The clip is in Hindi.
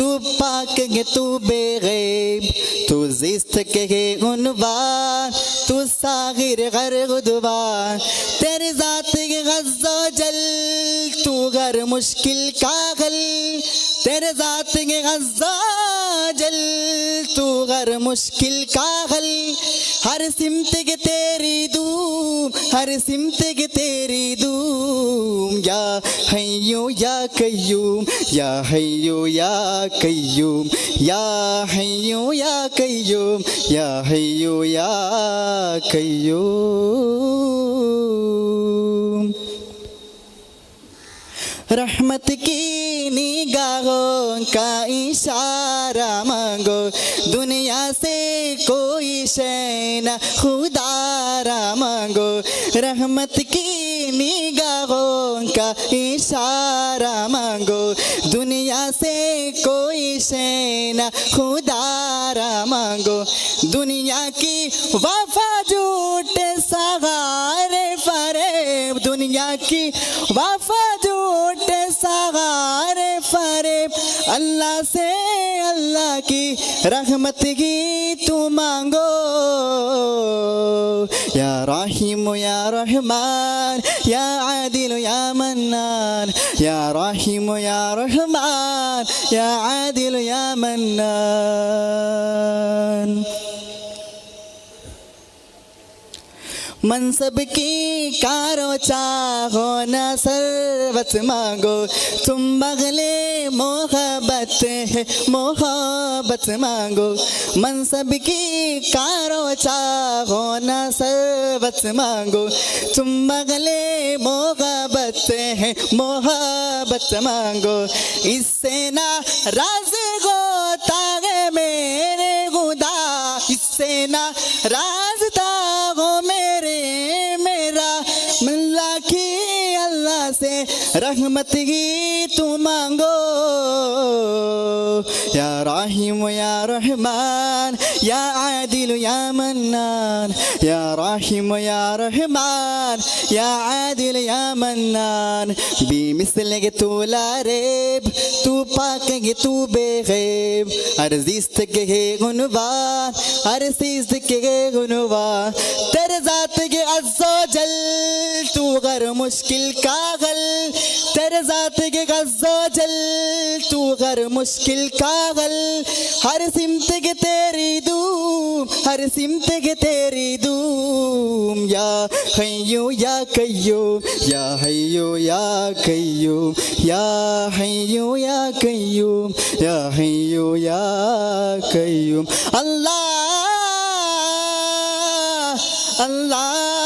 तू पाक है तू बेगैब तू जिस्त के गुनवान तू सागिर गर गुदवान तेरे ज़ात के गज़्ज़ो जल तू गर मुश्किल का गल तेरे ज़ात के गज़्ज़ो जल तू गर मुश्किल का गल हर सिमत के तेरी धूम हर सिमत के तेरी धूम या हय्यो या कय्यूम या हय्यो या कय्यूम या हय्यो या कय्यूम या हय्यो या कय्यूम रहमत की निगाहों का इशारा मांगो दुनिया से कोई शय न खुदारा मांगो रहमत की निगाहों का इशारा मांगो दुनिया से कोई शय न खुदारा मांगो दुनिया की वफा झूठ सगारे फरेब दुनिया की वफा झूठ सगारे फरेब अल्लाह से अल्लाह की रहमत की तू मांगो या रहीम या रहमान या आदिल या मन्नान या रहीम या रहमान या आदिल या मन्नान मनसब की कारो चाहो न सर्वत मांगो तुम बगले मोहब्बत है मोहब्बत मांगो मनसब की कारो चाहो न सर्वत मांगो तुम बगले मोहब्बत है मोहब्बत मांगो इससे ना राज होता है मेरे खुदा इससे ना राजता हो मेरा मिल्ला की अल्लाह से रहमत ही तू मांगो या रहीम या रहमान या आदिल या मन्नान या रहीम या रहमान या आदिल या मन्नान बेमिसल के तू लारेब तू पाक के तू बेगैब हर जिस्त के गुनवान हर चीज़ के गुनवान तेरे ज़ात के अज़्ज़ो जल तू गर मुश्किल का गल तेरे ज़ात के अज़्ज़ो जल तू गर मुश्किल का गल हर सिमत के तेरी धूम हर सिमत के तेरी धूम या हय्यो या कय्यूम या हय्यो या कय्यूम या हय्यो या कय्यूम या हय्यो या कय्यूम अल्लाह अल्लाह